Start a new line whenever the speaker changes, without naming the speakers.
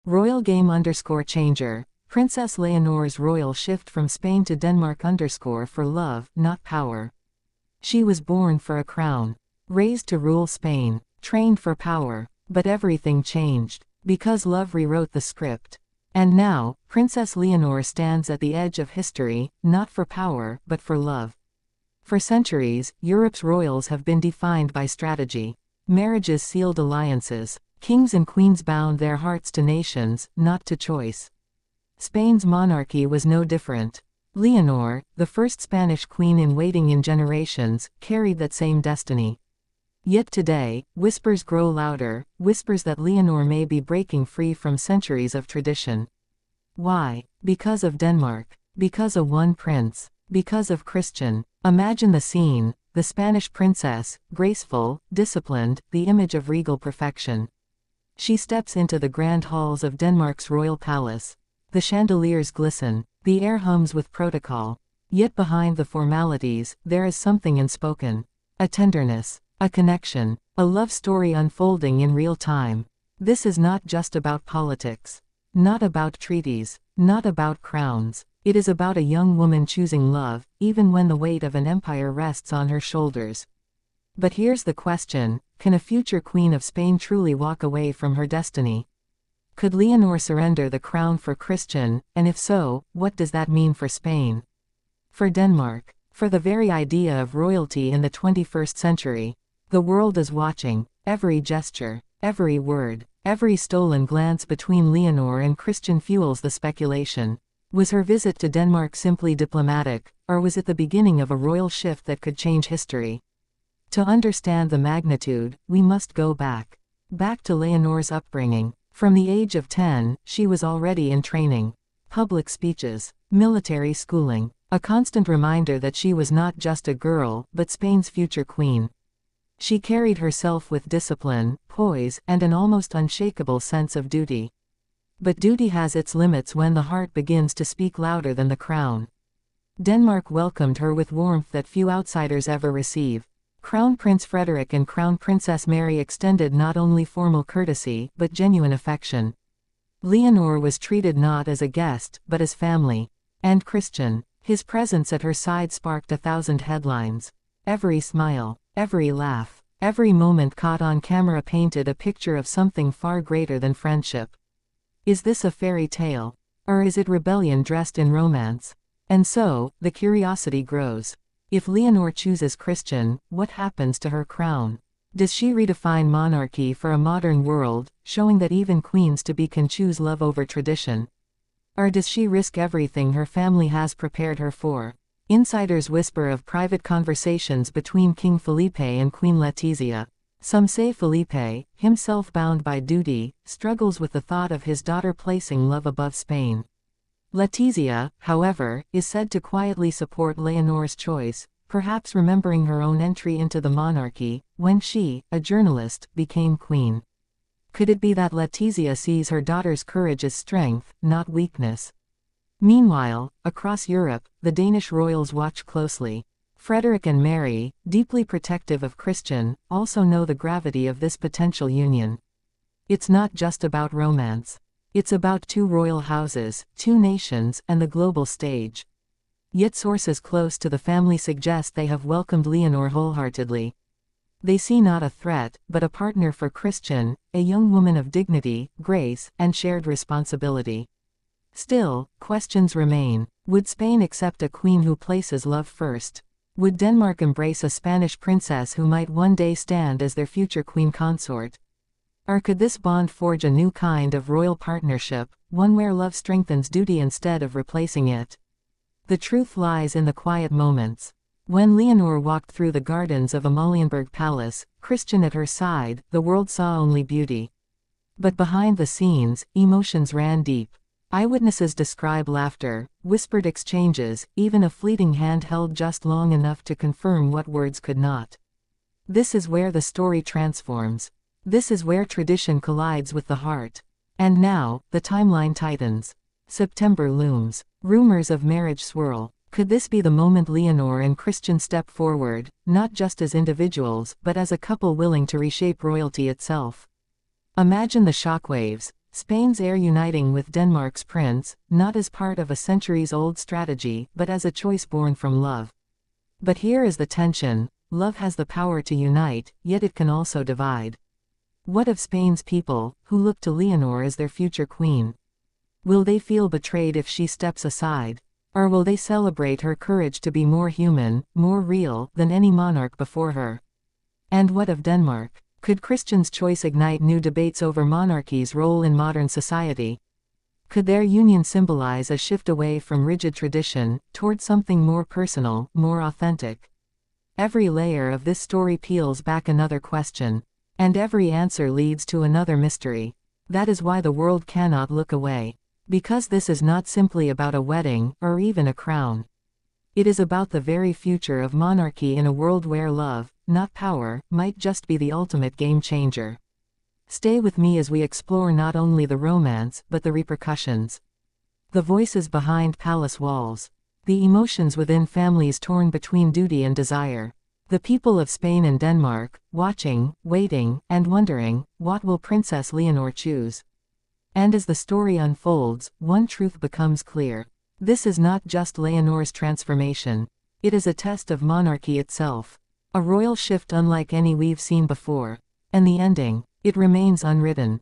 Royal Game _changer. Princess Leonor's royal shift from Spain to Denmark _for love, not power. She was born for a crown. Raised to rule Spain. Trained for power. But everything changed. Because love rewrote the script. And now, Princess Leonor stands at the edge of history, not for power, but for love. For centuries, Europe's royals have been defined by strategy. Marriages sealed alliances. Kings and queens bound their hearts to nations, not to choice. Spain's monarchy was no different. Leonor, the first Spanish queen in waiting in generations, carried that same destiny. Yet today, whispers grow louder, whispers that Leonor may be breaking free from centuries of tradition. Why? Because of Denmark. Because of one prince. Because of Christian. Imagine the scene, the Spanish princess, graceful, disciplined, the image of regal perfection. She steps into the grand halls of Denmark's royal palace. The chandeliers glisten. The air hums with protocol. Yet behind the formalities, there is something unspoken. A tenderness. A connection. A love story unfolding in real time. This is not just about politics. Not about treaties. Not about crowns. It is about a young woman choosing love, even when the weight of an empire rests on her shoulders. But here's the question, can a future Queen of Spain truly walk away from her destiny? Could Leonor surrender the crown for Christian, and if so, what does that mean for Spain? For Denmark? For the very idea of royalty in the 21st century? The world is watching. Every gesture, every word, every stolen glance between Leonor and Christian fuels the speculation. Was her visit to Denmark simply diplomatic, or was it the beginning of a royal shift that could change history? To understand the magnitude, we must go back. Back to Leonor's upbringing. From the age of 10, she was already in training. Public speeches, military schooling, a constant reminder that she was not just a girl, but Spain's future queen. She carried herself with discipline, poise, and an almost unshakable sense of duty. But duty has its limits when the heart begins to speak louder than the crown. Denmark welcomed her with warmth that few outsiders ever receive. Crown Prince Frederik and Crown Princess Mary extended not only formal courtesy, but genuine affection. Leonor was treated not as a guest, but as family. And Christian, his presence at her side sparked 1,000 headlines. Every smile, every laugh, every moment caught on camera painted a picture of something far greater than friendship. Is this a fairy tale? Or is it rebellion dressed in romance? And so, the curiosity grows. If Leonor chooses Christian, what happens to her crown? Does she redefine monarchy for a modern world, showing that even queens-to-be can choose love over tradition? Or does she risk everything her family has prepared her for? Insiders whisper of private conversations between King Felipe and Queen Letizia. Some say Felipe, himself bound by duty, struggles with the thought of his daughter placing love above Spain. Letizia, however, is said to quietly support Leonor's choice, perhaps remembering her own entry into the monarchy, when she, a journalist, became queen. Could it be that Letizia sees her daughter's courage as strength, not weakness? Meanwhile, across Europe, the Danish royals watch closely. Frederik and Mary, deeply protective of Christian, also know the gravity of this potential union. It's not just about romance. It's about two royal houses, two nations, and the global stage. Yet sources close to the family suggest they have welcomed Leonor wholeheartedly. They see not a threat, but a partner for Christian, a young woman of dignity, grace, and shared responsibility. Still, questions remain. Would Spain accept a queen who places love first? Would Denmark embrace a Spanish princess who might one day stand as their future queen consort? Or could this bond forge a new kind of royal partnership, one where love strengthens duty instead of replacing it? The truth lies in the quiet moments. When Leonor walked through the gardens of Amalienborg Palace, Christian at her side, the world saw only beauty. But behind the scenes, emotions ran deep. Eyewitnesses describe laughter, whispered exchanges, even a fleeting hand held just long enough to confirm what words could not. This is where the story transforms. This is where tradition collides with the heart. And now, the timeline tightens. September looms. Rumors of marriage swirl. Could this be the moment Leonor and Christian step forward, not just as individuals, but as a couple willing to reshape royalty itself? Imagine the shockwaves. Spain's heir uniting with Denmark's prince, not as part of a centuries-old strategy but as a choice born from love. But here is the tension: love has the power to unite, yet it can also divide. What of Spain's people, who look to Leonor as their future queen? Will they feel betrayed if she steps aside? Or will they celebrate her courage to be more human, more real, than any monarch before her? And what of Denmark? Could Christian's choice ignite new debates over monarchy's role in modern society? Could their union symbolize a shift away from rigid tradition, toward something more personal, more authentic? Every layer of this story peels back another question. And every answer leads to another mystery. That is why the world cannot look away. Because this is not simply about a wedding, or even a crown. It is about the very future of monarchy in a world where love, not power, might just be the ultimate game changer. Stay with me as we explore not only the romance, but the repercussions. The voices behind palace walls. The emotions within families torn between duty and desire. The people of Spain and Denmark, watching, waiting, and wondering, what will Princess Leonor choose? And as the story unfolds, one truth becomes clear. This is not just Leonor's transformation. It is a test of monarchy itself. A royal shift unlike any we've seen before. And the ending, it remains unwritten.